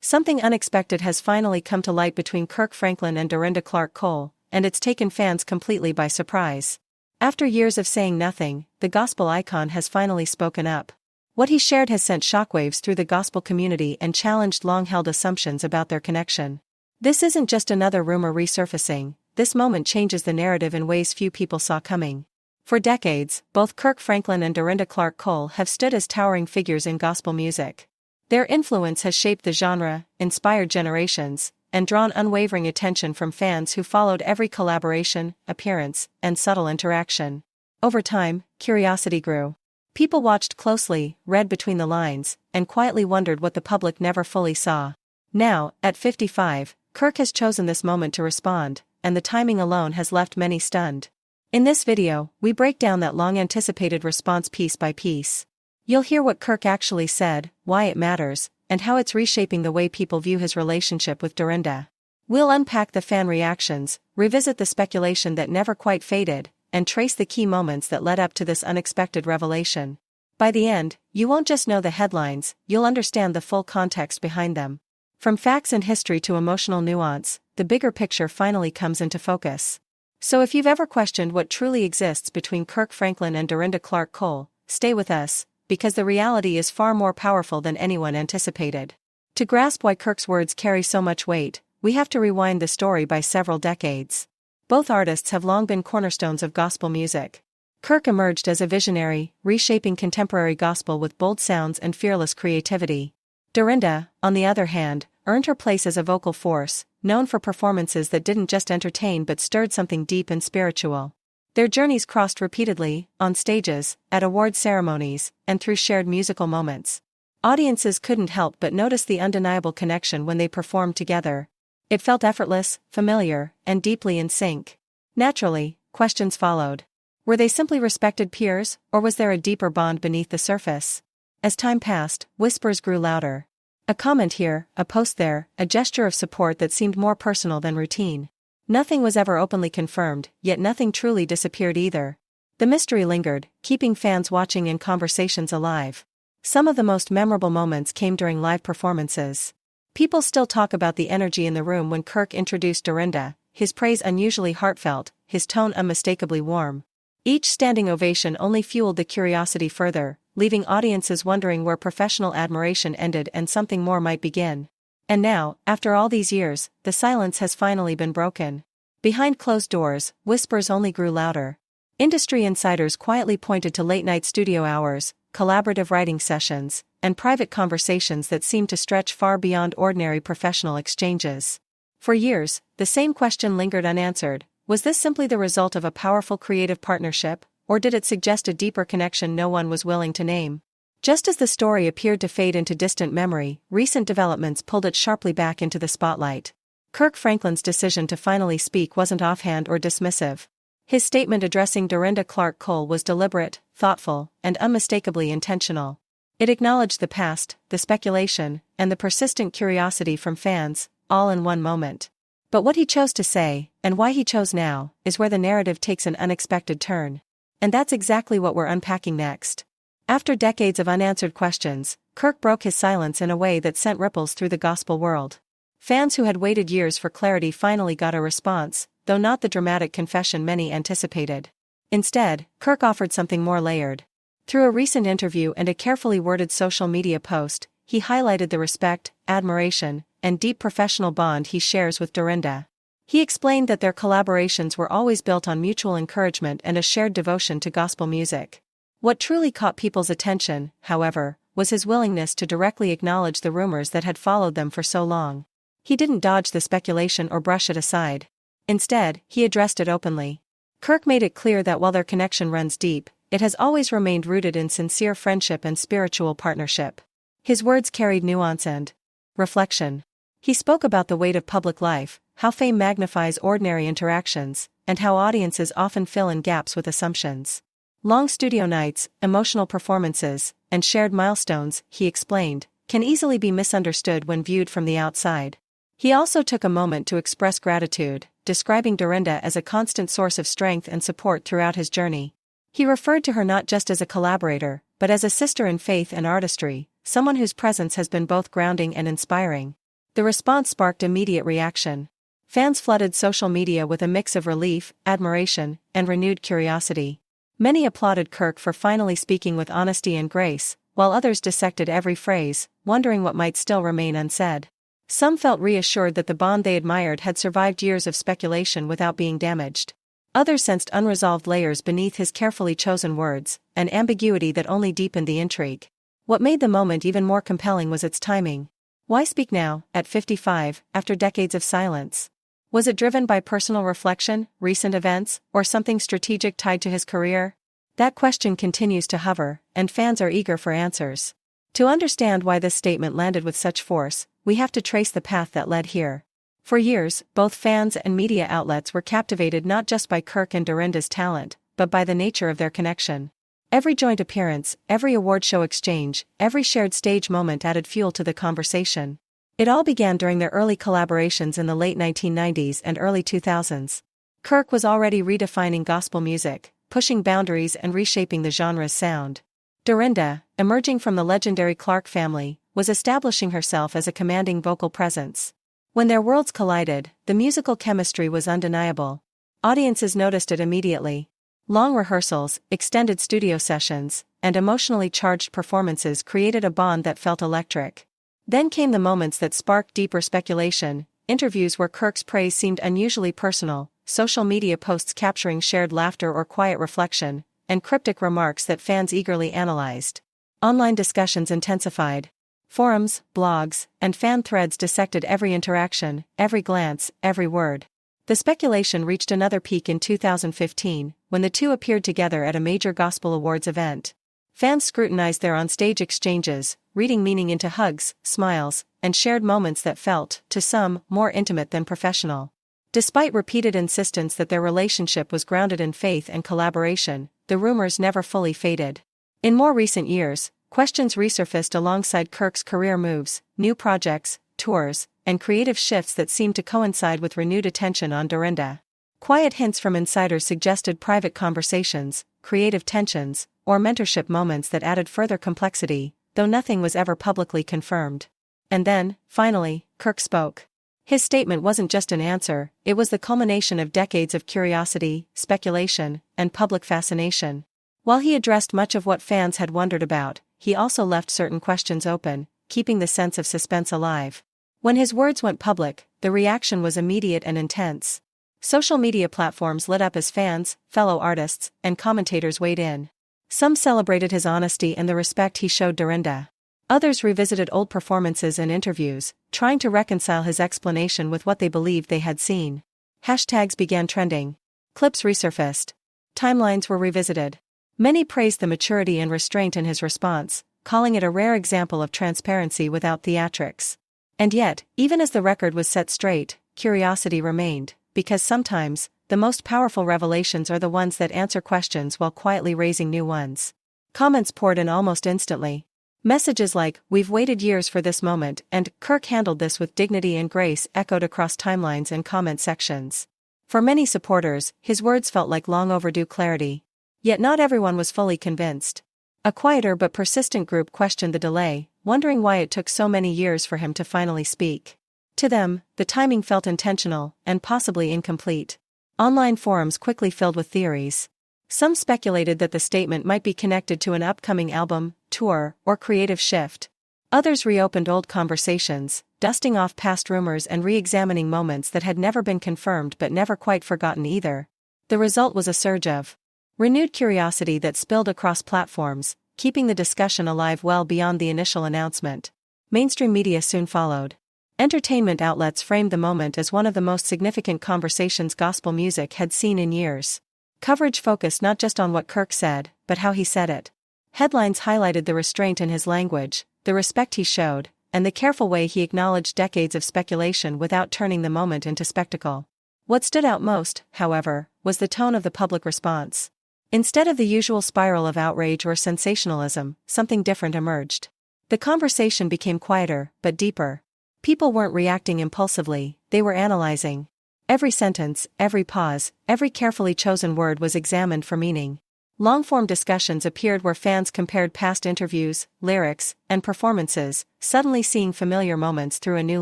Something unexpected has finally come to light between Kirk Franklin and Dorinda Clark Cole, and it's taken fans completely by surprise. After years of saying nothing, the gospel icon has finally spoken up. What he shared has sent shockwaves through the gospel community and challenged long-held assumptions about their connection. This isn't just another rumor resurfacing, this moment changes the narrative in ways few people saw coming. For decades, both Kirk Franklin and Dorinda Clark Cole have stood as towering figures in gospel music. Their influence has shaped the genre, inspired generations, and drawn unwavering attention from fans who followed every collaboration, appearance, and subtle interaction. Over time, curiosity grew. People watched closely, read between the lines, and quietly wondered what the public never fully saw. Now, at 55, Kirk has chosen this moment to respond, and the timing alone has left many stunned. In this video, we break down that long-anticipated response piece by piece. You'll hear what Kirk actually said, why it matters, and how it's reshaping the way people view his relationship with Dorinda. We'll unpack the fan reactions, revisit the speculation that never quite faded, and trace the key moments that led up to this unexpected revelation. By the end, you won't just know the headlines, you'll understand the full context behind them. From facts and history to emotional nuance, the bigger picture finally comes into focus. So if you've ever questioned what truly exists between Kirk Franklin and Dorinda Clark Cole, stay with us, because the reality is far more powerful than anyone anticipated. To grasp why Kirk's words carry so much weight, we have to rewind the story by several decades. Both artists have long been cornerstones of gospel music. Kirk emerged as a visionary, reshaping contemporary gospel with bold sounds and fearless creativity. Dorinda, on the other hand, earned her place as a vocal force, known for performances that didn't just entertain but stirred something deep and spiritual. Their journeys crossed repeatedly, on stages, at award ceremonies, and through shared musical moments. Audiences couldn't help but notice the undeniable connection when they performed together. It felt effortless, familiar, and deeply in sync. Naturally, questions followed. Were they simply respected peers, or was there a deeper bond beneath the surface? As time passed, whispers grew louder. A comment here, a post there, a gesture of support that seemed more personal than routine. Nothing was ever openly confirmed, yet nothing truly disappeared either. The mystery lingered, keeping fans watching and conversations alive. Some of the most memorable moments came during live performances. People still talk about the energy in the room when Kirk introduced Dorinda, his praise unusually heartfelt, his tone unmistakably warm. Each standing ovation only fueled the curiosity further, leaving audiences wondering where professional admiration ended and something more might begin. And now, after all these years, the silence has finally been broken. Behind closed doors, whispers only grew louder. Industry insiders quietly pointed to late-night studio hours, collaborative writing sessions, and private conversations that seemed to stretch far beyond ordinary professional exchanges. For years, the same question lingered unanswered: was this simply the result of a powerful creative partnership, or did it suggest a deeper connection no one was willing to name? Just as the story appeared to fade into distant memory, recent developments pulled it sharply back into the spotlight. Kirk Franklin's decision to finally speak wasn't offhand or dismissive. His statement addressing Dorinda Clark Cole was deliberate, thoughtful, and unmistakably intentional. It acknowledged the past, the speculation, and the persistent curiosity from fans, all in one moment. But what he chose to say, and why he chose now, is where the narrative takes an unexpected turn. And that's exactly what we're unpacking next. After decades of unanswered questions, Kirk broke his silence in a way that sent ripples through the gospel world. Fans who had waited years for clarity finally got a response, though not the dramatic confession many anticipated. Instead, Kirk offered something more layered. Through a recent interview and a carefully worded social media post, he highlighted the respect, admiration, and deep professional bond he shares with Dorinda. He explained that their collaborations were always built on mutual encouragement and a shared devotion to gospel music. What truly caught people's attention, however, was his willingness to directly acknowledge the rumors that had followed them for so long. He didn't dodge the speculation or brush it aside. Instead, he addressed it openly. Kirk made it clear that while their connection runs deep, it has always remained rooted in sincere friendship and spiritual partnership. His words carried nuance and reflection. He spoke about the weight of public life, how fame magnifies ordinary interactions, and how audiences often fill in gaps with assumptions. Long studio nights, emotional performances, and shared milestones, he explained, can easily be misunderstood when viewed from the outside. He also took a moment to express gratitude, describing Dorinda as a constant source of strength and support throughout his journey. He referred to her not just as a collaborator, but as a sister in faith and artistry, someone whose presence has been both grounding and inspiring. The response sparked immediate reaction. Fans flooded social media with a mix of relief, admiration, and renewed curiosity. Many applauded Kirk for finally speaking with honesty and grace, while others dissected every phrase, wondering what might still remain unsaid. Some felt reassured that the bond they admired had survived years of speculation without being damaged. Others sensed unresolved layers beneath his carefully chosen words, an ambiguity that only deepened the intrigue. What made the moment even more compelling was its timing. Why speak now, at 55, after decades of silence? Was it driven by personal reflection, recent events, or something strategic tied to his career? That question continues to hover, and fans are eager for answers. To understand why this statement landed with such force, we have to trace the path that led here. For years, both fans and media outlets were captivated not just by Kirk and Dorinda's talent, but by the nature of their connection. Every joint appearance, every award show exchange, every shared stage moment added fuel to the conversation. It all began during their early collaborations in the late 1990s and early 2000s. Kirk was already redefining gospel music, pushing boundaries and reshaping the genre's sound. Dorinda, emerging from the legendary Clark family, was establishing herself as a commanding vocal presence. When their worlds collided, the musical chemistry was undeniable. Audiences noticed it immediately. Long rehearsals, extended studio sessions, and emotionally charged performances created a bond that felt electric. Then came the moments that sparked deeper speculation, interviews where Kirk's praise seemed unusually personal, social media posts capturing shared laughter or quiet reflection, and cryptic remarks that fans eagerly analyzed. Online discussions intensified. Forums, blogs, and fan threads dissected every interaction, every glance, every word. The speculation reached another peak in 2015, when the two appeared together at a major gospel awards event. Fans scrutinized their on-stage exchanges, reading meaning into hugs, smiles, and shared moments that felt, to some, more intimate than professional. Despite repeated insistence that their relationship was grounded in faith and collaboration, the rumors never fully faded. In more recent years, questions resurfaced alongside Kirk's career moves, new projects, tours, and creative shifts that seemed to coincide with renewed attention on Dorinda. Quiet hints from insiders suggested private conversations, creative tensions, or mentorship moments that added further complexity, though nothing was ever publicly confirmed. And then, finally, Kirk spoke. His statement wasn't just an answer, it was the culmination of decades of curiosity, speculation, and public fascination. While he addressed much of what fans had wondered about, he also left certain questions open, keeping the sense of suspense alive. When his words went public, the reaction was immediate and intense. Social media platforms lit up as fans, fellow artists, and commentators weighed in. Some celebrated his honesty and the respect he showed Dorinda. Others revisited old performances and interviews, trying to reconcile his explanation with what they believed they had seen. Hashtags began trending. Clips resurfaced. Timelines were revisited. Many praised the maturity and restraint in his response, calling it a rare example of transparency without theatrics. And yet, even as the record was set straight, curiosity remained, because sometimes, the most powerful revelations are the ones that answer questions while quietly raising new ones. Comments poured in almost instantly. Messages like, "We've waited years for this moment," and "Kirk handled this with dignity and grace," echoed across timelines and comment sections. For many supporters, his words felt like long overdue clarity. Yet not everyone was fully convinced. A quieter but persistent group questioned the delay, wondering why it took so many years for him to finally speak. To them, the timing felt intentional, and possibly incomplete. Online forums quickly filled with theories. Some speculated that the statement might be connected to an upcoming album, tour, or creative shift. Others reopened old conversations, dusting off past rumors and re-examining moments that had never been confirmed but never quite forgotten either. The result was a surge of renewed curiosity that spilled across platforms, keeping the discussion alive well beyond the initial announcement. Mainstream media soon followed. Entertainment outlets framed the moment as one of the most significant conversations gospel music had seen in years. Coverage focused not just on what Kirk said, but how he said it. Headlines highlighted the restraint in his language, the respect he showed, and the careful way he acknowledged decades of speculation without turning the moment into spectacle. What stood out most, however, was the tone of the public response. Instead of the usual spiral of outrage or sensationalism, something different emerged. The conversation became quieter, but deeper. People weren't reacting impulsively, they were analyzing. Every sentence, every pause, every carefully chosen word was examined for meaning. Long-form discussions appeared where fans compared past interviews, lyrics, and performances, suddenly seeing familiar moments through a new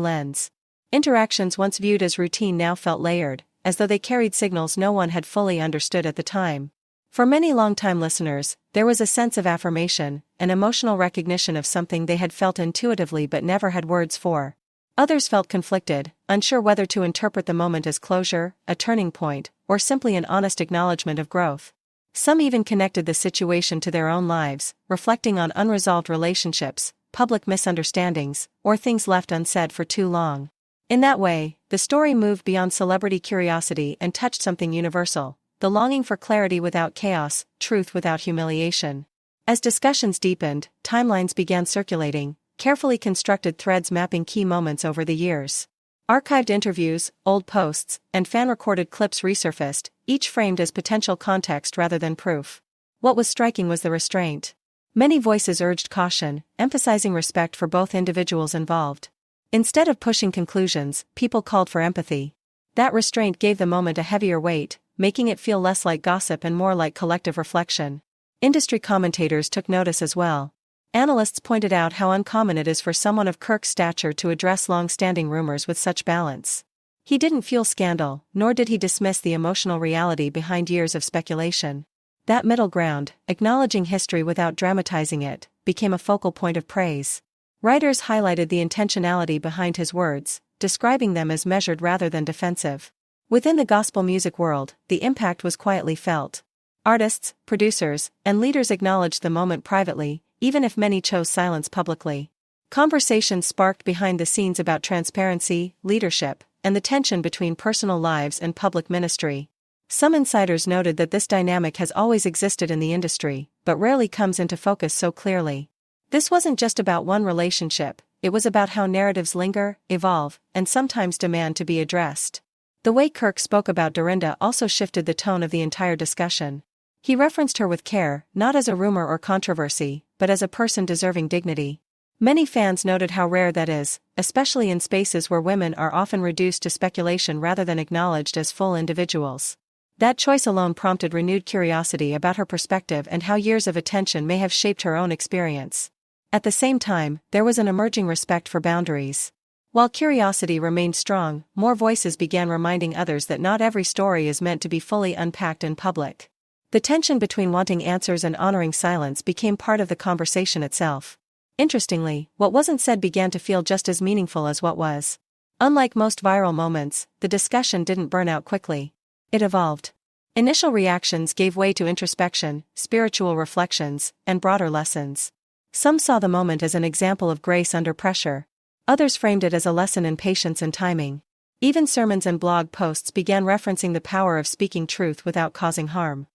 lens. Interactions once viewed as routine now felt layered, as though they carried signals no one had fully understood at the time. For many longtime listeners, there was a sense of affirmation, an emotional recognition of something they had felt intuitively but never had words for. Others felt conflicted, unsure whether to interpret the moment as closure, a turning point, or simply an honest acknowledgement of growth. Some even connected the situation to their own lives, reflecting on unresolved relationships, public misunderstandings, or things left unsaid for too long. In that way, the story moved beyond celebrity curiosity and touched something universal: the longing for clarity without chaos, truth without humiliation. As discussions deepened, timelines began circulating, carefully constructed threads mapping key moments over the years. Archived interviews, old posts, and fan-recorded clips resurfaced, each framed as potential context rather than proof. What was striking was the restraint. Many voices urged caution, emphasizing respect for both individuals involved. Instead of pushing conclusions, people called for empathy. That restraint gave the moment a heavier weight, making it feel less like gossip and more like collective reflection. Industry commentators took notice as well. Analysts pointed out how uncommon it is for someone of Kirk's stature to address long-standing rumors with such balance. He didn't fuel scandal, nor did he dismiss the emotional reality behind years of speculation. That middle ground, acknowledging history without dramatizing it, became a focal point of praise. Writers highlighted the intentionality behind his words, describing them as measured rather than defensive. Within the gospel music world, the impact was quietly felt. Artists, producers, and leaders acknowledged the moment privately, even if many chose silence publicly. Conversations sparked behind the scenes about transparency, leadership, and the tension between personal lives and public ministry. Some insiders noted that this dynamic has always existed in the industry, but rarely comes into focus so clearly. This wasn't just about one relationship, it was about how narratives linger, evolve, and sometimes demand to be addressed. The way Kirk spoke about Dorinda also shifted the tone of the entire discussion. He referenced her with care, not as a rumor or controversy, but as a person deserving dignity. Many fans noted how rare that is, especially in spaces where women are often reduced to speculation rather than acknowledged as full individuals. That choice alone prompted renewed curiosity about her perspective and how years of attention may have shaped her own experience. At the same time, there was an emerging respect for boundaries. While curiosity remained strong, more voices began reminding others that not every story is meant to be fully unpacked in public. The tension between wanting answers and honoring silence became part of the conversation itself. Interestingly, what wasn't said began to feel just as meaningful as what was. Unlike most viral moments, the discussion didn't burn out quickly. It evolved. Initial reactions gave way to introspection, spiritual reflections, and broader lessons. Some saw the moment as an example of grace under pressure. Others framed it as a lesson in patience and timing. Even sermons and blog posts began referencing the power of speaking truth without causing harm.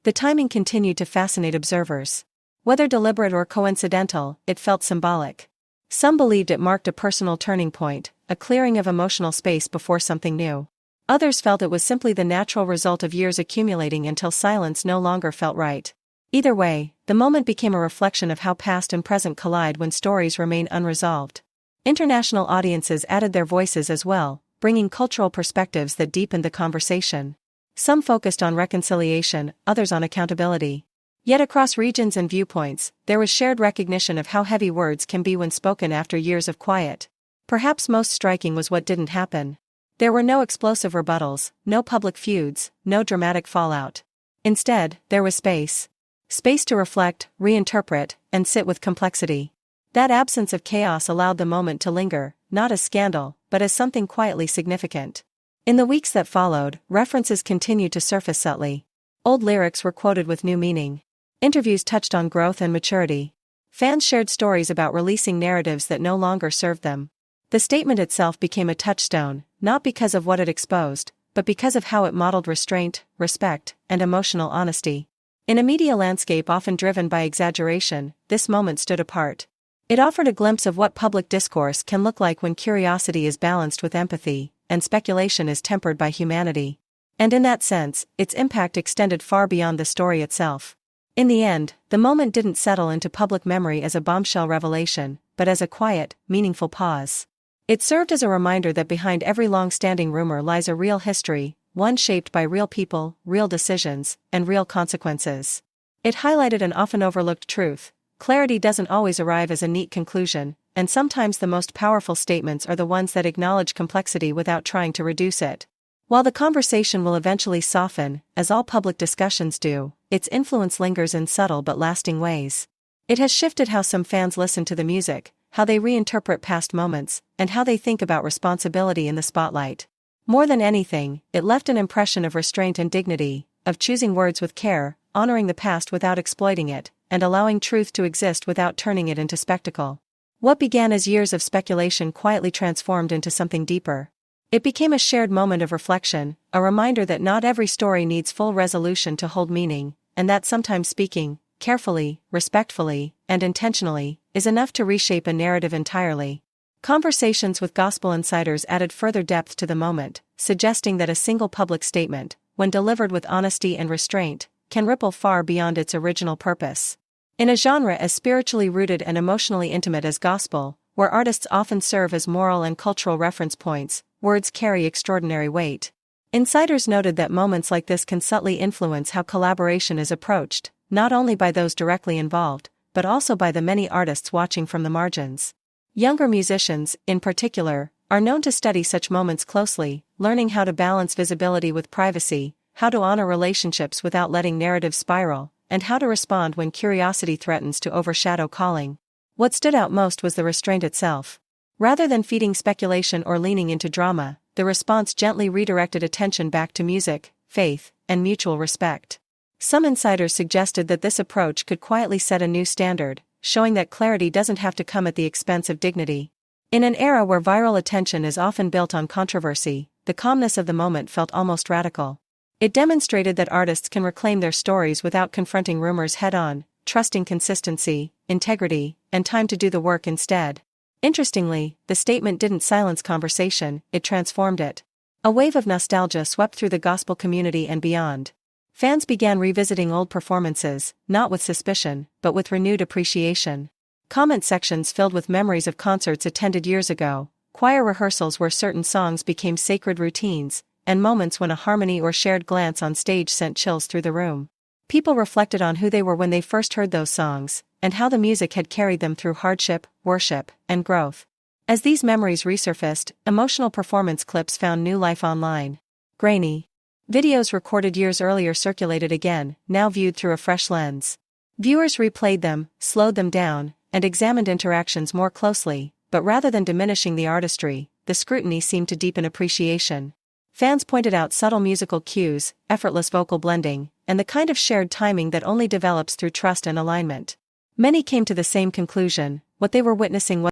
The timing continued to fascinate observers. Whether deliberate or coincidental, it felt symbolic. Some believed it marked a personal turning point, a clearing of emotional space before something new. Others felt it was simply the natural result of years accumulating until silence no longer felt right. Either way, the moment became a reflection of how past and present collide when stories remain unresolved. International audiences added their voices as well, bringing cultural perspectives that deepened the conversation. Some focused on reconciliation, others on accountability. Yet across regions and viewpoints, there was shared recognition of how heavy words can be when spoken after years of quiet. Perhaps most striking was what didn't happen. There were no explosive rebuttals, no public feuds, no dramatic fallout. Instead, there was space. Space to reflect, reinterpret, and sit with complexity. That absence of chaos allowed the moment to linger, not as scandal, but as something quietly significant. In the weeks that followed, references continued to surface subtly. Old lyrics were quoted with new meaning. Interviews touched on growth and maturity. Fans shared stories about releasing narratives that no longer served them. The statement itself became a touchstone, not because of what it exposed, but because of how it modeled restraint, respect, and emotional honesty. In a media landscape often driven by exaggeration, this moment stood apart. It offered a glimpse of what public discourse can look like when curiosity is balanced with empathy, and speculation is tempered by humanity. And in that sense, its impact extended far beyond the story itself. In the end, the moment didn't settle into public memory as a bombshell revelation, but as a quiet, meaningful pause. It served as a reminder that behind every long-standing rumor lies a real history, one shaped by real people, real decisions, and real consequences. It highlighted an often overlooked truth: clarity doesn't always arrive as a neat conclusion, and sometimes the most powerful statements are the ones that acknowledge complexity without trying to reduce it. While the conversation will eventually soften, as all public discussions do, its influence lingers in subtle but lasting ways. It has shifted how some fans listen to the music, how they reinterpret past moments, and how they think about responsibility in the spotlight. More than anything, it left an impression of restraint and dignity, of choosing words with care, honoring the past without exploiting it, and allowing truth to exist without turning it into spectacle. What began as years of speculation quietly transformed into something deeper. It became a shared moment of reflection, a reminder that not every story needs full resolution to hold meaning, and that sometimes speaking, carefully, respectfully, and intentionally, is enough to reshape a narrative entirely. Conversations with gospel insiders added further depth to the moment, suggesting that a single public statement, when delivered with honesty and restraint, can ripple far beyond its original purpose. In a genre as spiritually rooted and emotionally intimate as gospel, where artists often serve as moral and cultural reference points, words carry extraordinary weight. Insiders noted that moments like this can subtly influence how collaboration is approached, not only by those directly involved, but also by the many artists watching from the margins. Younger musicians, in particular, are known to study such moments closely, learning how to balance visibility with privacy, how to honor relationships without letting narratives spiral, and how to respond when curiosity threatens to overshadow calling. What stood out most was the restraint itself. Rather than feeding speculation or leaning into drama, the response gently redirected attention back to music, faith, and mutual respect. Some insiders suggested that this approach could quietly set a new standard, showing that clarity doesn't have to come at the expense of dignity. In an era where viral attention is often built on controversy, the calmness of the moment felt almost radical. It demonstrated that artists can reclaim their stories without confronting rumors head-on, trusting consistency, integrity, and time to do the work instead. Interestingly, the statement didn't silence conversation, it transformed it. A wave of nostalgia swept through the gospel community and beyond. Fans began revisiting old performances, not with suspicion, but with renewed appreciation. Comment sections filled with memories of concerts attended years ago, choir rehearsals where certain songs became sacred routines, and moments when a harmony or shared glance on stage sent chills through the room. People reflected on who they were when they first heard those songs, and how the music had carried them through hardship, worship, and growth. As these memories resurfaced, emotional performance clips found new life online. Grainy videos recorded years earlier circulated again, now viewed through a fresh lens. Viewers replayed them, slowed them down, and examined interactions more closely, but rather than diminishing the artistry, the scrutiny seemed to deepen appreciation. Fans pointed out subtle musical cues, effortless vocal blending, and the kind of shared timing that only develops through trust and alignment. Many came to the same conclusion: what they were witnessing